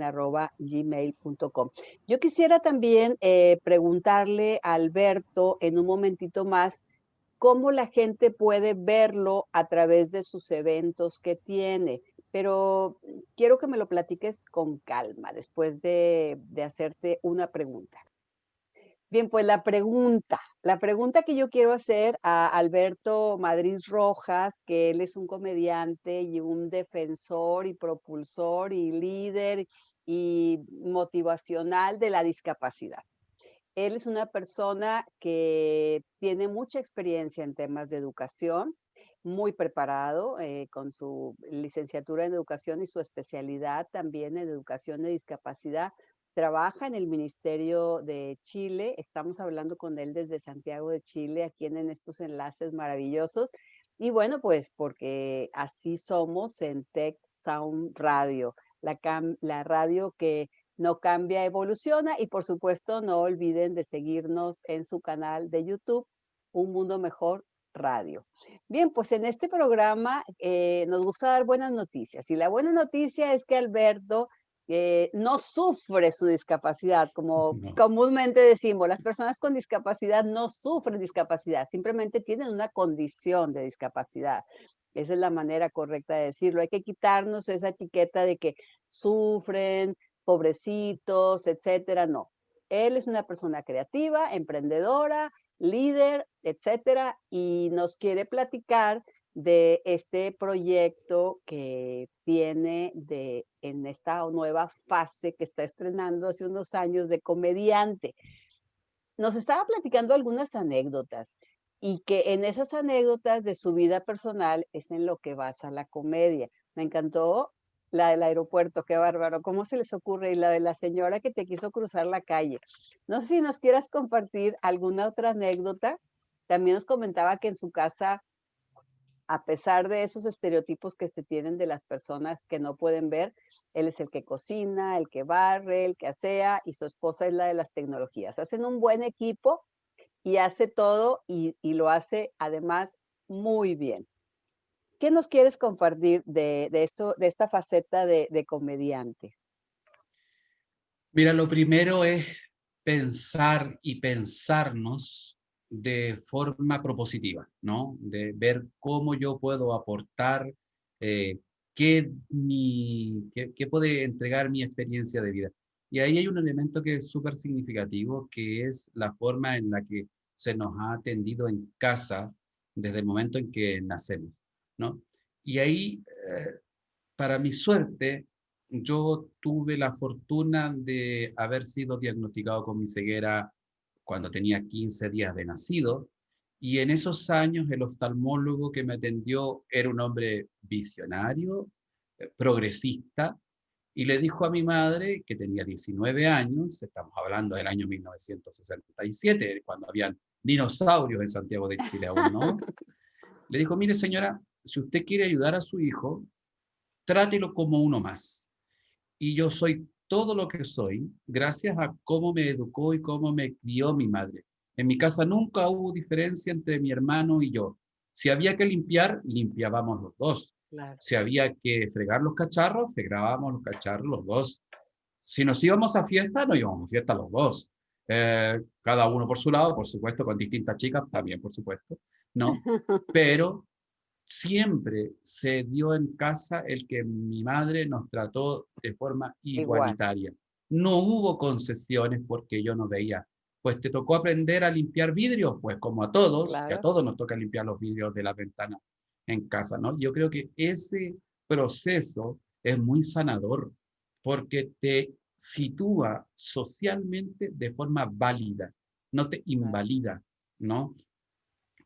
@gmail.com. Yo quisiera también preguntarle a Alberto en un momentito más cómo la gente puede verlo a través de sus eventos que tiene, pero quiero que me lo platiques con calma después de hacerte una pregunta. Bien, pues la pregunta que yo quiero hacer a Alberto Madrid Rojas, que él es un comediante y un defensor y propulsor y líder y motivacional de la discapacidad. Él es una persona que tiene mucha experiencia en temas de educación, muy preparado con su licenciatura en educación y su especialidad también en educación de discapacidad. Trabaja en el Ministerio de Chile. Estamos hablando con él desde Santiago de Chile, aquí en estos enlaces maravillosos. Y bueno, pues porque así somos en Tech Sound Radio, la radio que no cambia, evoluciona y por supuesto no olviden de seguirnos en su canal de YouTube, Un Mundo Mejor Radio. Bien, pues en este programa nos gusta dar buenas noticias y la buena noticia es que Alberto no sufre su discapacidad, como No. comúnmente decimos, las personas con discapacidad no sufren discapacidad, simplemente tienen una condición de discapacidad. Esa es la manera correcta de decirlo. Hay que quitarnos esa etiqueta de que sufren, pobrecitos, etcétera, no. Él es una persona creativa, emprendedora, líder, etcétera, y nos quiere platicar de este proyecto que tiene en esta nueva fase que está estrenando hace unos años de comediante. Nos estaba platicando algunas anécdotas y que en esas anécdotas de su vida personal es en lo que basa la comedia. Me encantó la del aeropuerto, qué bárbaro, ¿cómo se les ocurre? Y la de la señora que te quiso cruzar la calle. No sé si nos quieras compartir alguna otra anécdota. También nos comentaba que en su casa, a pesar de esos estereotipos que se tienen de las personas que no pueden ver, él es el que cocina, el que barre, el que asea y su esposa es la de las tecnologías. Hacen un buen equipo y hace todo y lo hace además muy bien. ¿Qué nos quieres compartir de esto, de esta faceta de comediante? Mira, lo primero es pensar y pensarnos de forma propositiva, ¿no? De ver cómo yo puedo aportar, eh, qué puede entregar mi experiencia de vida. Y ahí hay un elemento que es súper significativo, que es la forma en la que se nos ha atendido en casa desde el momento en que nacemos, ¿no? Y ahí, para mi suerte, yo tuve la fortuna de haber sido diagnosticado con mi ceguera cuando tenía 15 días de nacido, y en esos años el oftalmólogo que me atendió era un hombre visionario, progresista, y le dijo a mi madre, que tenía 19 años, estamos hablando del año 1967, cuando habían dinosaurios en Santiago de Chile aún, ¿no? Le dijo, mire señora, si usted quiere ayudar a su hijo, trátelo como uno más. Y yo soy todo lo que soy gracias a cómo me educó y cómo me crió mi madre. En mi casa nunca hubo diferencia entre mi hermano y yo. Si había que limpiar, limpiábamos los dos. Claro. Si había que fregar los cacharros, fregábamos los cacharros los dos. Si nos íbamos a fiesta, nos íbamos a fiesta los dos. Cada uno por su lado, por supuesto, con distintas chicas, también, por supuesto, ¿no? Pero siempre se dio en casa el que mi madre nos trató de forma Igual, igualitaria. No hubo concesiones porque yo no veía. Pues te tocó aprender a limpiar vidrios, pues como a todos, que a claro. todos nos toca limpiar los vidrios de la ventana en casa, ¿no? Yo creo que ese proceso es muy sanador porque te sitúa socialmente de forma válida, no te Claro. invalida, ¿no?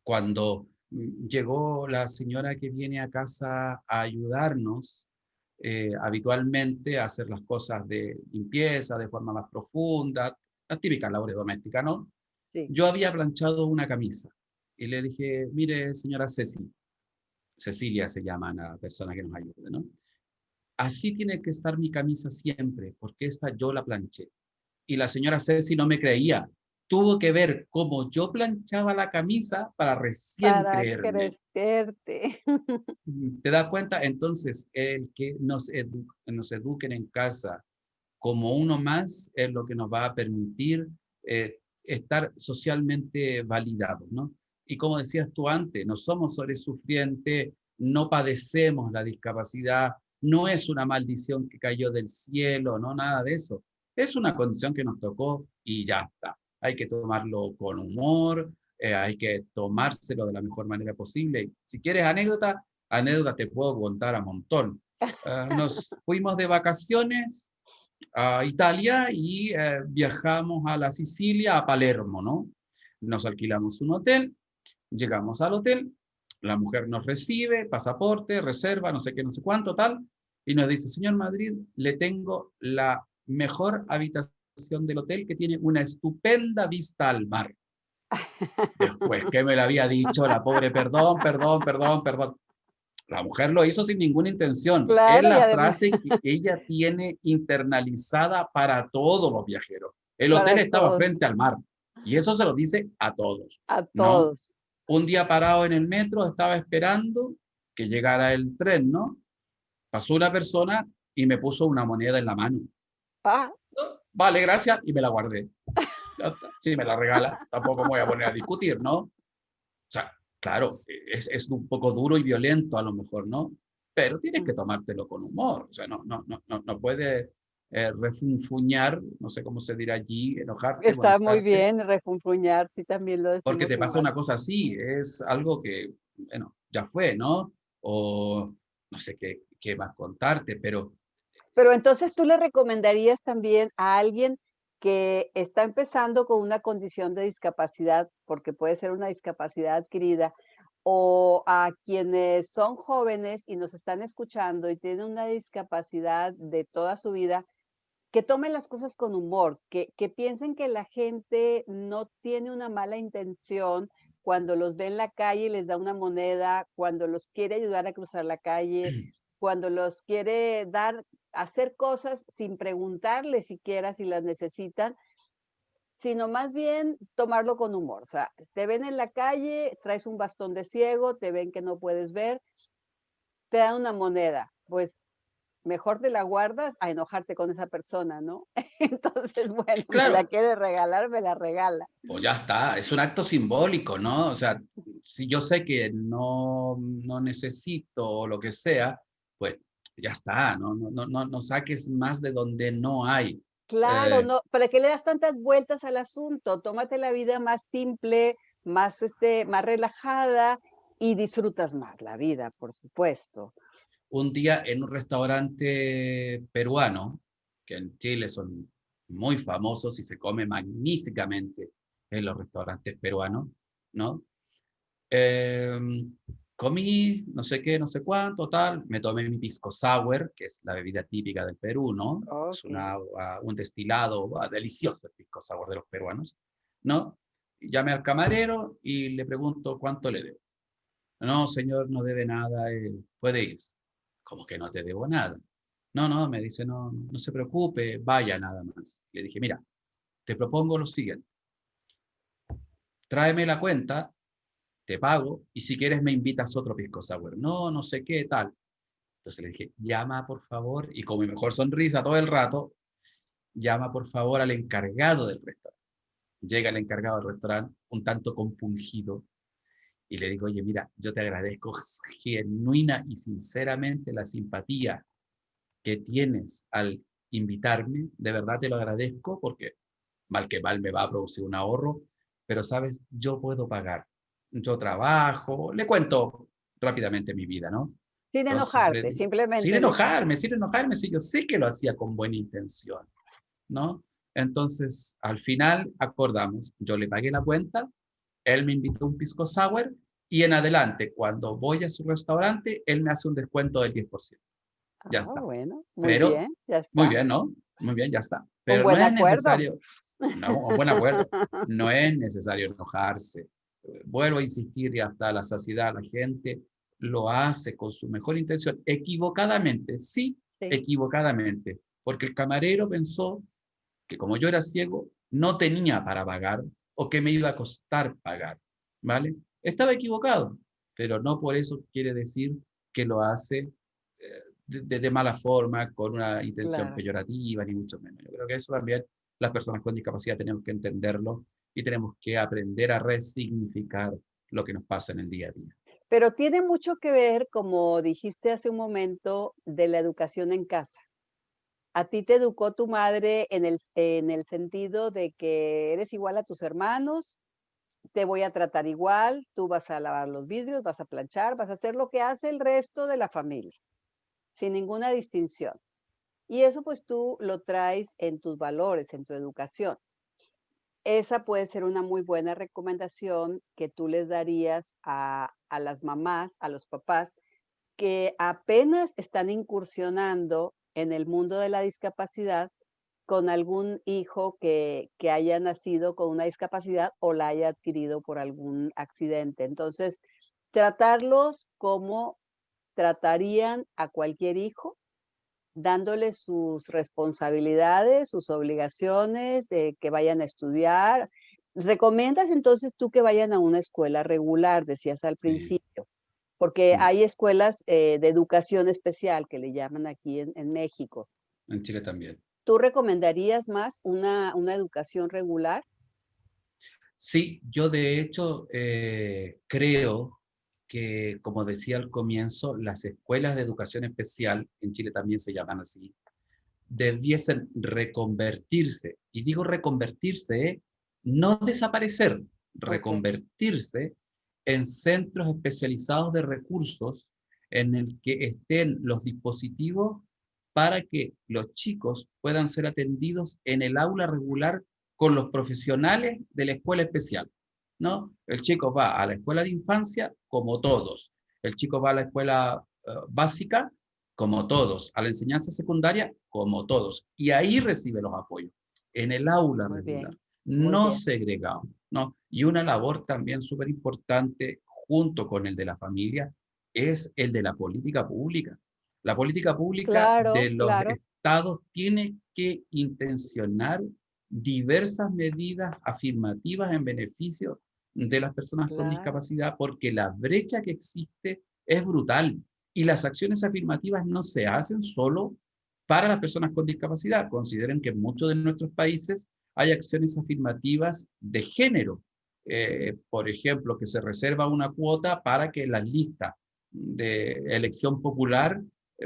Cuando llegó la señora que viene a casa a ayudarnos, habitualmente a hacer las cosas de limpieza de forma más profunda, las típicas labores domésticas, ¿no? Sí. Yo había planchado una camisa y le dije, mire, señora Cecilia se llama la persona que nos ayuda, ¿no? Así tiene que estar mi camisa siempre, porque esta yo la planché. Y la señora Ceci no me creía. tuvo que ver cómo yo planchaba la camisa para recién Para creerme. crecerte. ¿Te das cuenta? Entonces, el que nos eduquen en casa como uno más es lo que nos va a permitir estar socialmente validados, ¿no? Y como decías tú antes, no somos seres sufrientes, no padecemos la discapacidad, no es una maldición que cayó del cielo, no nada de eso. Es una condición que nos tocó y ya está. Hay que tomarlo con humor, hay que tomárselo de la mejor manera posible. Si quieres anécdota te puedo contar a montón. Nos fuimos de vacaciones a Italia y viajamos a la Sicilia, a Palermo, ¿no? Nos alquilamos un hotel, llegamos al hotel, la mujer nos recibe, pasaporte, reserva, no sé qué, no sé cuánto, tal, y nos dice, señor Madrid, le tengo la mejor habitación del hotel que tiene una estupenda vista al mar. Después, ¿qué me lo había dicho la pobre? Perdón, perdón, perdón, perdón. La mujer lo hizo sin ninguna intención. Es Claro, y la además frase que ella tiene internalizada para todos los viajeros. El hotel para estaba todos, frente al mar y eso se lo dice a todos, a ¿no? todos. Un día parado en el metro, estaba esperando que llegara el tren, ¿no? Pasó una persona y me puso una moneda en la mano. Ah, "No, vale, gracias", y me la guardé. Ya está. Si me la regala, tampoco me voy a poner a discutir, ¿no? O sea, claro, es un poco duro y violento a lo mejor, ¿no? Pero tienes que tomártelo con humor. O sea, no puedes refunfuñar, no sé cómo se dirá allí, enojarte, está muy molestarte, bien refunfuñar, sí, también lo porque decimos te pasa igual. una cosa así. Es algo que, bueno, ya fue, ¿no? O no sé qué más contarte, pero Pero entonces, ¿tú le recomendarías también a alguien que está empezando con una condición de discapacidad, porque puede ser una discapacidad adquirida, o a quienes son jóvenes y nos están escuchando y tienen una discapacidad de toda su vida, que tomen las cosas con humor, que piensen que la gente no tiene una mala intención cuando los ve en la calle y les da una moneda, cuando los quiere ayudar a cruzar la calle, cuando los quiere dar, hacer cosas sin preguntarles siquiera si las necesitan, sino más bien tomarlo con humor. O sea, te ven en la calle, traes un bastón de ciego, te ven que no puedes ver, te dan una moneda. Pues mejor te la guardas a enojarte con esa persona, ¿no? Entonces, bueno, me la claro, quiere regalar, me la regala. pues ya está, es un acto simbólico, ¿no? O sea, si yo sé que no necesito o lo que sea, pues ya está, no saques más de donde no hay. Claro, Eh, no, ¿para qué le das tantas vueltas al asunto? Tómate la vida más simple, más, más relajada y disfrutas más la vida, por supuesto. un día en un restaurante peruano, que en Chile son muy famosos y se come magníficamente en los restaurantes peruanos, ¿no? Eh, comí no sé qué, no sé cuánto, tal, me tomé mi pisco sour, que es la bebida típica del Perú, ¿no? Es Okey. un destilado delicioso el pisco sour de los peruanos, ¿no? Llamé al camarero y le pregunto cuánto le debo. No, señor, no debe nada, puede irse. ¿Cómo que no te debo nada? No, no, me dice, no se preocupe, vaya nada más. Le dije, mira, te propongo lo siguiente, tráeme la cuenta, te pago, y si quieres me invitas otro pisco sour. No, no sé qué, tal. Entonces le dije, llama por favor, y con mi mejor sonrisa todo el rato, llama por favor al encargado del restaurante. Llega el encargado del restaurante, un tanto compungido, y le digo, oye, mira, yo te agradezco genuina y sinceramente la simpatía que tienes al invitarme, de verdad te lo agradezco porque mal que mal me va a producir un ahorro, pero sabes, yo puedo pagar, yo trabajo, le cuento rápidamente mi vida, ¿no? Sin Entonces le enojarte, digo, sin simplemente decir enojarme, sin enojarme, si yo sé que lo hacía con buena intención, ¿no? Entonces, al final acordamos, yo le pagué la cuenta, él me invitó un pisco sour y en adelante, cuando voy a su restaurante, él me hace un descuento del 10%. Ya ah, está. bueno, muy Pero, bien, ya muy está. bien, ¿no? Muy bien, ya está. Un Pero no buen es acuerdo. necesario, no, un buen acuerdo, no es necesario enojarse. Vuelvo a insistir y hasta la saciedad, la gente lo hace con su mejor intención, equivocadamente, sí, Sí, equivocadamente, porque el camarero pensó que como yo era ciego, no tenía para pagar o que me iba a costar pagar, ¿vale? Estaba equivocado, pero no por eso quiere decir que lo hace de mala forma, con una intención Claro. peyorativa, ni mucho menos. Yo creo que eso también las personas con discapacidad tenemos que entenderlo y tenemos que aprender a resignificar lo que nos pasa en el día a día. Pero tiene mucho que ver, como dijiste hace un momento, de la educación en casa. A ti te educó tu madre en el sentido de que eres igual a tus hermanos, te voy a tratar igual, tú vas a lavar los vidrios, vas a planchar, vas a hacer lo que hace el resto de la familia, sin ninguna distinción. Y eso pues tú lo traes en tus valores, en tu educación. Esa puede ser una muy buena recomendación que tú les darías a las mamás, a los papás, que apenas están incursionando en el mundo de la discapacidad con algún hijo que haya nacido con una discapacidad o la haya adquirido por algún accidente. Entonces, tratarlos como tratarían a cualquier hijo, dándoles sus responsabilidades, sus obligaciones, que vayan a estudiar. ¿Recomiendas entonces tú que vayan a una escuela regular, decías al Sí. principio? Porque Mm. hay escuelas, de educación especial que le llaman aquí en México. En Chile también. ¿Tú recomendarías más una educación regular? Sí, yo de hecho creo que, como decía al comienzo, las escuelas de educación especial, en Chile también se llaman así, debiesen reconvertirse. Y digo reconvertirse, no desaparecer, Okey, reconvertirse en centros especializados de recursos en el que estén los dispositivos para que los chicos puedan ser atendidos en el aula regular con los profesionales de la escuela especial, ¿no? El chico va a la escuela de infancia como todos, el chico va a la escuela básica como todos, a la enseñanza secundaria como todos, y ahí recibe los apoyos, en el aula muy regular, bien, muy no bien. segregado, ¿no? Y una labor también súper importante junto con el de la familia es el de la política pública. La política pública de Claro, los claro, estados tiene que intencionar diversas medidas afirmativas en beneficio de las personas con claro. discapacidad porque la brecha que existe es brutal y las acciones afirmativas no se hacen solo para las personas con discapacidad. Consideren que en muchos de nuestros países hay acciones afirmativas de género. Por ejemplo, que se reserva una cuota para que en las listas de elección popular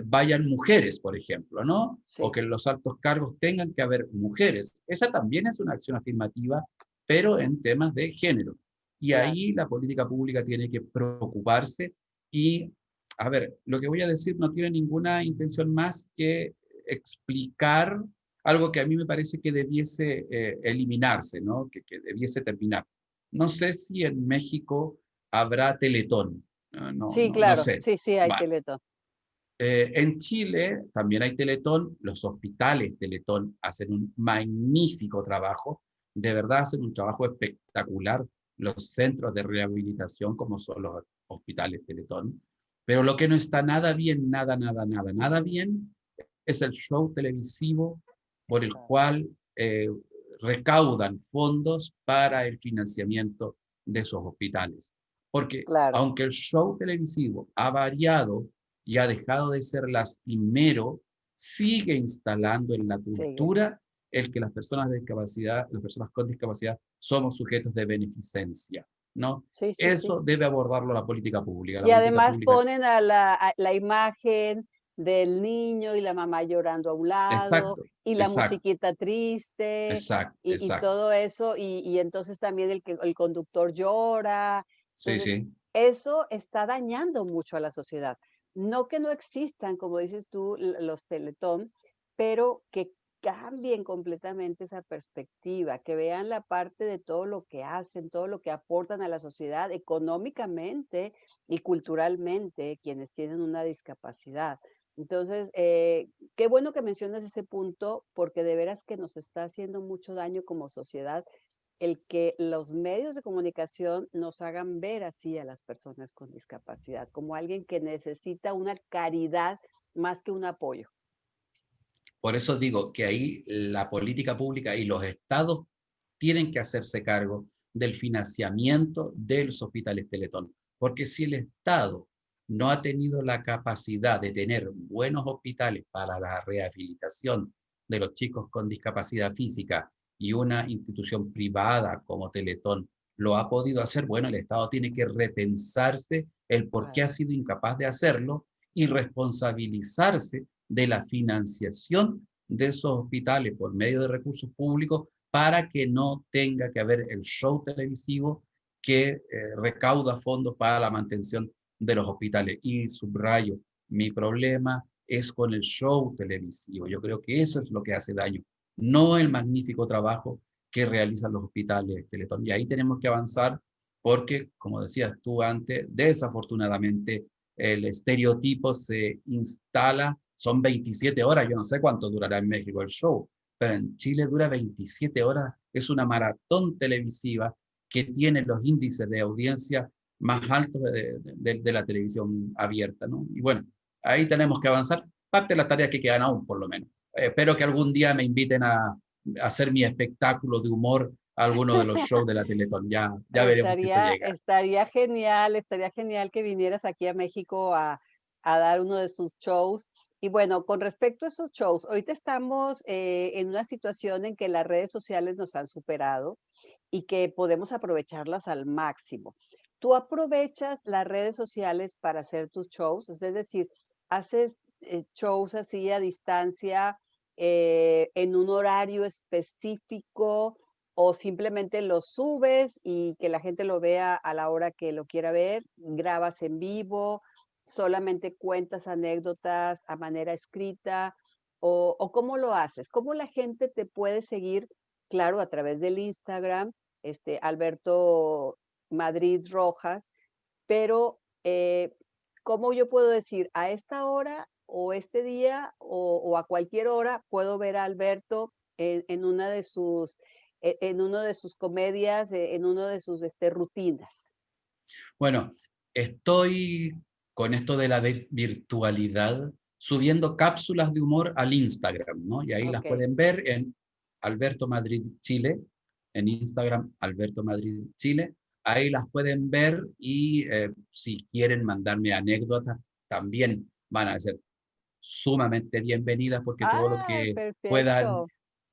vayan mujeres, por ejemplo, ¿no? O Sí, que en los altos cargos tengan que haber mujeres. Esa también es una acción afirmativa, pero en temas de género. Y claro. ahí la política pública tiene que preocuparse y, a ver, lo que voy a decir no tiene ninguna intención más que explicar algo que a mí me parece que debiese eliminarse, ¿no? Que debiese terminar. No sé si en México habrá Teletón, Sí, no claro. sé. Sí, sí, hay Vale. Teletón. En Chile también hay Teletón, los hospitales Teletón hacen un magnífico trabajo, de verdad hacen un trabajo espectacular los centros de rehabilitación como son los hospitales Teletón, pero lo que no está nada bien, nada bien es el show televisivo por el Exacto. cual recaudan fondos para el financiamiento de esos hospitales. Porque Claro, aunque el show televisivo ha variado y ha dejado de ser lastimero, sigue instalando en la sigue. cultura el que las personas de discapacidad, las personas con discapacidad, somos sujetos de beneficencia, ¿no? Sí, sí, sí. Eso debe abordarlo la política pública. La Y política además pública, ponen a la imagen del niño y la mamá llorando a un lado, exacto, y la exacto, musiquita triste, exacto, y exacto. todo eso, y entonces también el conductor llora. Sí, Entonces, sí, eso está dañando mucho a la sociedad. No que no existan, como dices tú, los Teletón, pero que cambien completamente esa perspectiva, que vean la parte de todo lo que hacen, todo lo que aportan a la sociedad económicamente y culturalmente quienes tienen una discapacidad. Entonces, qué bueno que mencionas ese punto porque de veras que nos está haciendo mucho daño como sociedad el que los medios de comunicación nos hagan ver así a las personas con discapacidad, como alguien que necesita una caridad más que un apoyo. por eso digo que ahí la política pública y los estados tienen que hacerse cargo del financiamiento de los hospitales Teletón. Porque si el Estado no ha tenido la capacidad de tener buenos hospitales para la rehabilitación de los chicos con discapacidad física y una institución privada como Teletón lo ha podido hacer, bueno, el Estado tiene que repensarse el por qué Claro. ha sido incapaz de hacerlo y responsabilizarse de la financiación de esos hospitales por medio de recursos públicos para que no tenga que haber el show televisivo que recauda fondos para la mantención de los hospitales. Y subrayo, mi problema es con el show televisivo. Yo creo que eso es lo que hace daño, no el magnífico trabajo que realizan los hospitales Teletón. Y ahí tenemos que avanzar porque, como decías tú antes, desafortunadamente el estereotipo se instala, son 27 horas, yo no sé cuánto durará en México el show, pero en Chile dura 27 horas, es una maratón televisiva que tiene los índices de audiencia más altos de la televisión abierta, ¿no? Y bueno, ahí tenemos que avanzar, parte de las tareas que quedan aún, por lo menos. Espero que algún día me inviten a hacer mi espectáculo de humor a alguno de los shows de la Teletón, ya veremos si eso llega. Estaría genial que vinieras aquí a México a dar uno de sus shows. Y bueno, con respecto a esos shows, ahorita estamos en una situación en que las redes sociales nos han superado y que podemos aprovecharlas al máximo. ¿Tú aprovechas las redes sociales para hacer tus shows? Es decir, ¿haces shows así a distancia en un horario específico o simplemente los subes y que la gente lo vea a la hora que lo quiera ver? ¿Grabas en vivo? ¿Solamente cuentas anécdotas a manera escrita? ¿O cómo lo haces? ¿Cómo la gente te puede seguir? Claro, a través del Instagram, Alberto Madrid Rojas, pero ¿cómo yo puedo decir a esta hora o este día o a cualquier hora puedo ver a Alberto en una de sus, en uno de sus comedias, en uno de sus rutinas? Bueno, estoy con esto de la virtualidad subiendo cápsulas de humor al Instagram, ¿no? Y ahí las Ok. pueden ver en Alberto Madrid Chile, en Instagram Alberto Madrid Chile. Ahí las pueden ver y si quieren mandarme anécdotas, también van a ser sumamente bienvenidas porque todo lo Ah, que puedan perfecto.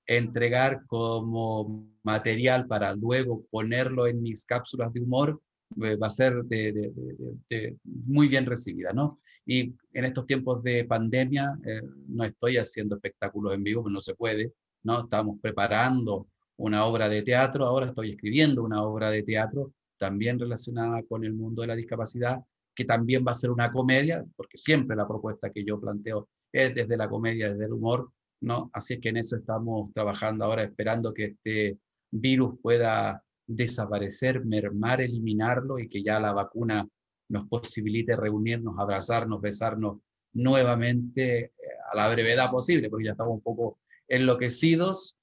entregar como material para luego ponerlo en mis cápsulas de humor va a ser muy bien recibida, ¿no? Y en estos tiempos de pandemia no estoy haciendo espectáculos en vivo, pues no se puede, ¿no? Estamos preparando una obra de teatro, ahora estoy escribiendo una obra de teatro también relacionada con el mundo de la discapacidad, que también va a ser una comedia, porque siempre la propuesta que yo planteo es desde la comedia, desde el humor, ¿no? Así es que en eso estamos trabajando ahora, esperando que este virus pueda desaparecer, mermar, eliminarlo y que ya la vacuna nos posibilite reunirnos, abrazarnos, besarnos nuevamente a la brevedad posible, porque ya estamos un poco enloquecidos.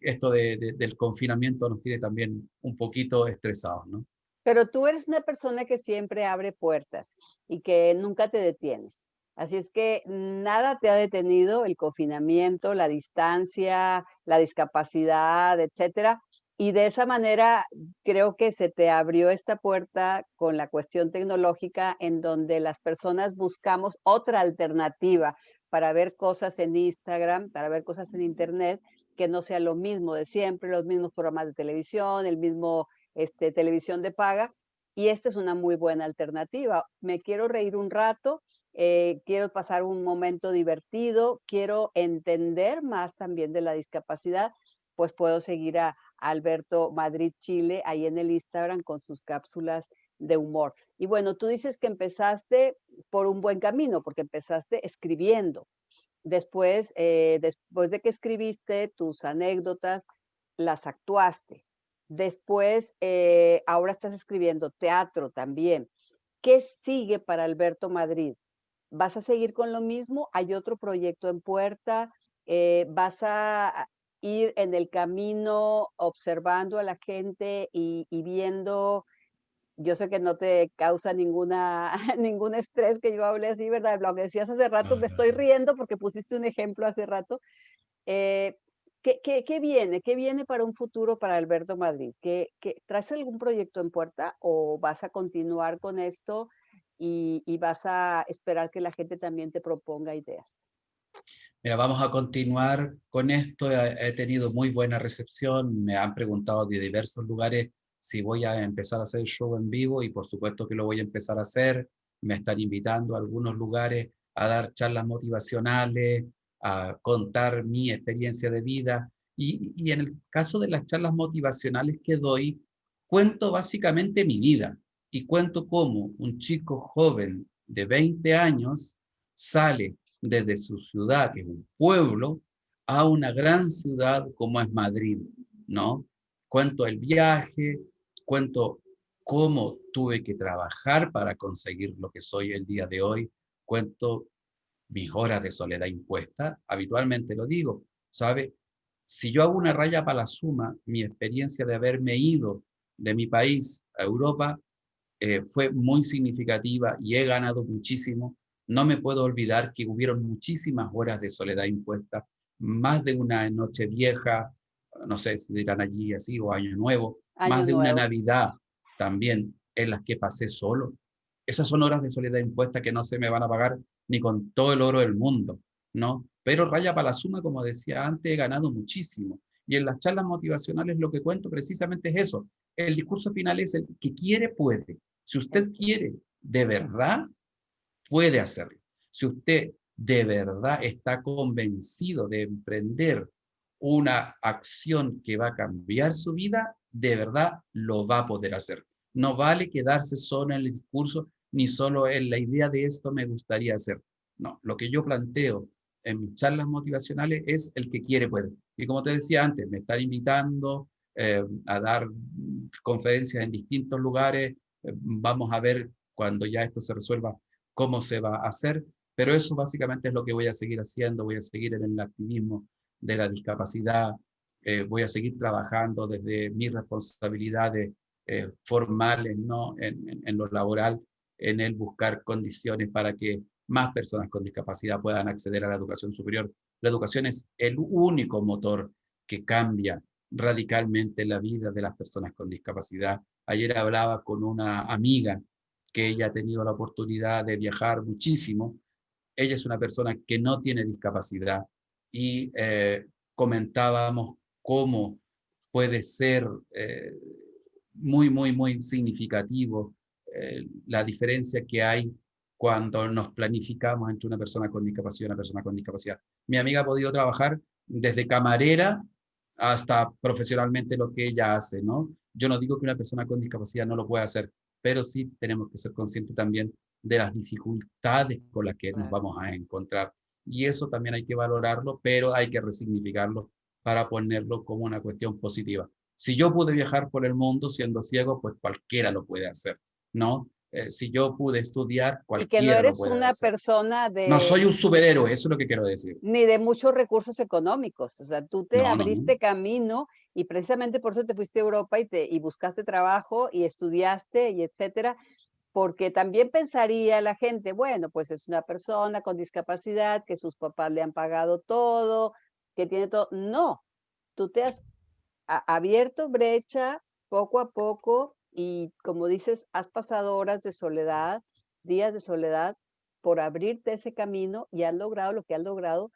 Esto del confinamiento nos tiene también un poquito estresados, ¿no? Pero tú eres una persona que siempre abre puertas y que nunca te detienes. Así es que nada te ha detenido, el confinamiento, la distancia, la discapacidad, etcétera. Y de esa manera creo que se te abrió esta puerta con la cuestión tecnológica en donde las personas buscamos otra alternativa para ver cosas en Instagram, para ver cosas en Internet, que no sea lo mismo de siempre, los mismos programas de televisión, el mismo televisión de paga, y esta es una muy buena alternativa. Me quiero reír un rato, quiero pasar un momento divertido, quiero entender más también de la discapacidad, pues puedo seguir a Alberto Madrid Chile ahí en el Instagram con sus cápsulas de humor. Y bueno, tú dices que empezaste por un buen camino, porque empezaste escribiendo. Después, después de que escribiste tus anécdotas, las actuaste. Después, ahora estás escribiendo teatro también. ¿Qué sigue para Alberto Madrid? ¿Vas a seguir con lo mismo? ¿Hay otro proyecto en puerta? ¿Vas a ir en el camino observando a la gente y viendo? Yo sé que no te causa ninguna ningún estrés que yo hable así, ¿verdad? Lo que decías hace rato, No, me no, estoy no. riendo porque pusiste un ejemplo hace rato. Eh, ¿Qué viene? ¿Qué viene para un futuro para Alberto Madrid? ¿Traes algún proyecto en puerta o vas a continuar con esto y vas a esperar que la gente también te proponga ideas? Mira, vamos a continuar con esto. He tenido muy buena recepción. Me han preguntado de diversos lugares si voy a empezar a hacer show en vivo y por supuesto que lo voy a empezar a hacer. Me están invitando a algunos lugares a dar charlas motivacionales, a contar mi experiencia de vida. Y en el caso de las charlas motivacionales que doy, cuento básicamente mi vida y cuento cómo un chico joven de 20 años sale desde su ciudad, que es un pueblo, a una gran ciudad como es Madrid, ¿no? Cuento el viaje, cuento cómo tuve que trabajar para conseguir lo que soy el día de hoy, cuento mis horas de soledad impuesta, habitualmente lo digo, ¿sabe? Si yo hago una raya para la suma, mi experiencia de haberme ido de mi país a Europa fue muy significativa y he ganado muchísimo. No me puedo olvidar que hubieron muchísimas horas de soledad impuesta, más de una noche vieja, no sé si dirán allí así, o año nuevo, Año más de una nuevo. Navidad también en las que pasé solo. Esas son horas de soledad impuesta que no se me van a pagar ni con todo el oro del mundo, ¿no? Pero raya para la suma, como decía antes, he ganado muchísimo. Y en las charlas motivacionales lo que cuento precisamente es eso. El discurso final es el que quiere puede. Si El usted quiere de verdad, puede hacerlo. Si usted de verdad está convencido de emprender una acción que va a cambiar su vida, de verdad lo va a poder hacer. No vale quedarse solo en el discurso ni solo en la idea de esto me gustaría hacer. No, lo que yo planteo en mis charlas motivacionales es el que quiere puede. Y como te decía antes, me están invitando a dar conferencias en distintos lugares. Vamos a ver cuando ya esto se resuelva cómo se va a hacer, pero eso básicamente es lo que voy a seguir haciendo, voy a seguir en el activismo de la discapacidad, voy a seguir trabajando desde mis responsabilidades formales, ¿no? En lo laboral, en el buscar condiciones para que más personas con discapacidad puedan acceder a la educación superior. La educación es el único motor que cambia radicalmente la vida de las personas con discapacidad. Ayer hablaba con una amiga que ella ha tenido la oportunidad de viajar muchísimo. Ella es una persona que no tiene discapacidad y comentábamos cómo puede ser muy significativo la diferencia que hay cuando nos planificamos entre una persona con discapacidad y una persona con discapacidad. Mi amiga ha podido trabajar desde camarera hasta profesionalmente lo que ella hace, ¿no? Yo no digo que una persona con discapacidad no lo pueda hacer, pero sí tenemos que ser conscientes también de las dificultades con las que nos Claro. vamos a encontrar. Y eso también hay que valorarlo, pero hay que resignificarlo para ponerlo como una cuestión positiva. Si yo pude viajar por el mundo siendo ciego, pues cualquiera lo puede hacer, ¿no? Si yo pude estudiar, Y que no cualquiera lo eres puede una hacer. persona No de soy un superhéroe, eso es lo que quiero decir. ni de muchos recursos económicos. O sea, tú te No, no, no. abriste camino y precisamente por eso te fuiste a Europa y buscaste trabajo y estudiaste y etcétera, porque también pensaría la gente, bueno, pues es una persona con discapacidad, que sus papás le han pagado todo, que tiene todo. No, tú te has abierto brecha poco a poco y como dices, has pasado horas de soledad, días de soledad por abrirte ese camino y has logrado lo que has logrado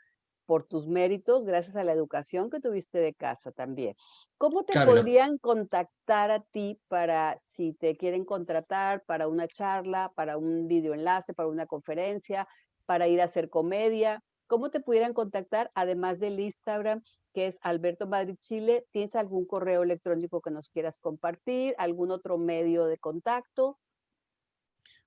por tus méritos, gracias a la educación que tuviste de casa también. ¿Cómo te Claro, podrían contactar a ti para si te quieren contratar para una charla, para un videoenlace, para una conferencia, para ir a hacer comedia? ¿Cómo te pudieran contactar además del Instagram, que es Alberto Madrid Chile? ¿Tienes algún correo electrónico que nos quieras compartir? ¿Algún otro medio de contacto?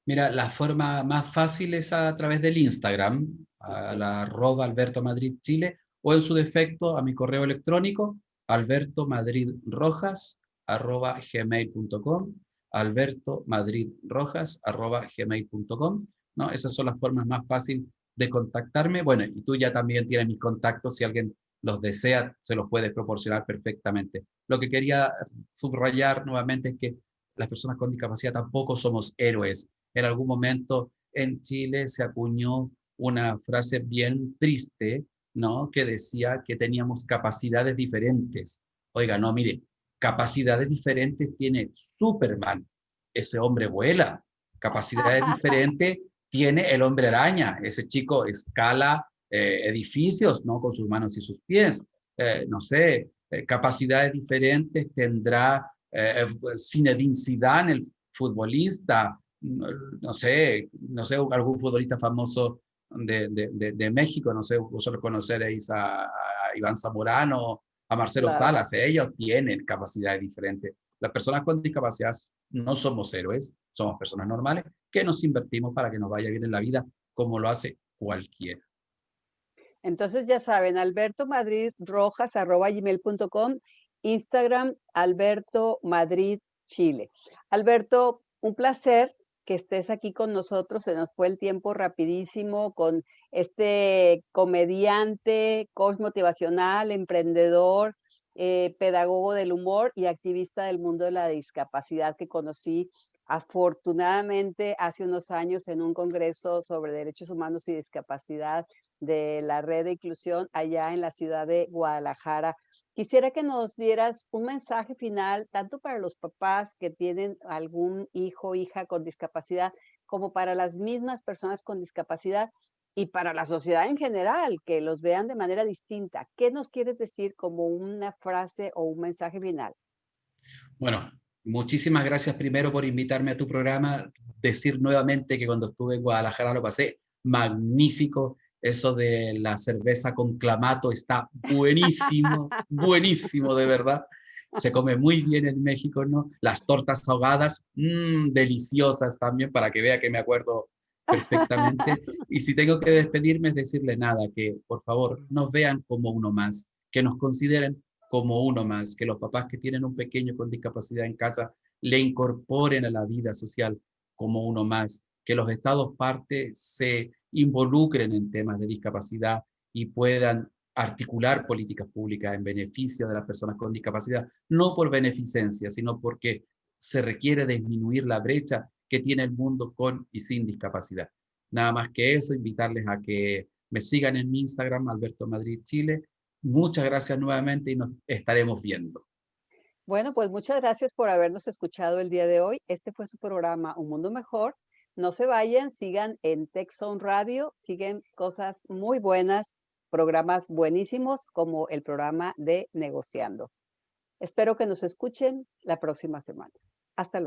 mira, la forma más fácil es a través del Instagram, a Ok. la arroba Alberto Madrid Chile, o en su defecto a mi correo electrónico, albertomadridrojas@gmail.com, albertomadridrojas@gmail.com, ¿no? Esas son las formas más fáciles de contactarme. Bueno, y tú ya también tienes mis contactos, si alguien los desea, se los puedes proporcionar perfectamente. Lo que quería subrayar nuevamente es que las personas con discapacidad tampoco somos héroes. En algún momento en Chile se acuñó una frase bien triste, ¿no? Que decía que teníamos capacidades diferentes. Oiga, no, mire, capacidades diferentes tiene Superman. Ese hombre vuela. Capacidades diferentes tiene el hombre araña. Ese chico escala edificios, ¿no? Con sus manos y sus pies. No sé, capacidades diferentes tendrá Zinedine Zidane, el futbolista, no sé, algún futbolista famoso de México, no sé, vosotros conoceréis a Iván Zamorano, a Marcelo Claro. Salas, ellos tienen capacidades diferentes. Las personas con discapacidad no somos héroes, somos personas normales que nos invertimos para que nos vaya bien en la vida, como lo hace cualquiera. Entonces ya saben, albertomadridrojas@gmail.com, Instagram, Alberto Madrid Chile. Alberto, un placer que estés aquí con nosotros. Se nos fue el tiempo rapidísimo con este comediante, coach motivacional, emprendedor, pedagogo del humor y activista del mundo de la discapacidad que conocí afortunadamente hace unos años en un congreso sobre derechos humanos y discapacidad de la red de inclusión allá en la ciudad de Guadalajara. Quisiera que nos dieras un mensaje final, tanto para los papás que tienen algún hijo o hija con discapacidad, como para las mismas personas con discapacidad y para la sociedad en general, que los vean de manera distinta. ¿Qué nos quieres decir como una frase o un mensaje final? Bueno, muchísimas gracias primero por invitarme a tu programa. Decir nuevamente que cuando estuve en Guadalajara lo pasé magnífico. Eso de la cerveza con clamato está buenísimo, buenísimo de verdad. Se come muy bien en México, ¿no? Las tortas ahogadas, deliciosas también, para que vea que me acuerdo perfectamente. Y si tengo que despedirme es decirle nada, que por favor nos vean como uno más, que nos consideren como uno más, que los papás que tienen un pequeño con discapacidad en casa le incorporen a la vida social como uno más, que los estados parte se involucren en temas de discapacidad y puedan articular políticas públicas en beneficio de las personas con discapacidad, no por beneficencia, sino porque se requiere disminuir la brecha que tiene el mundo con y sin discapacidad. Nada más que eso, invitarles a que me sigan en mi Instagram, Alberto Madrid Chile. Muchas gracias nuevamente y nos estaremos viendo. Bueno, pues muchas gracias por habernos escuchado el día de hoy. Este fue su programa Un Mundo Mejor. No se vayan, sigan en Tech Sound Radio, siguen cosas muy buenas, programas buenísimos como el programa de Negociando. Espero que nos escuchen la próxima semana. Hasta luego.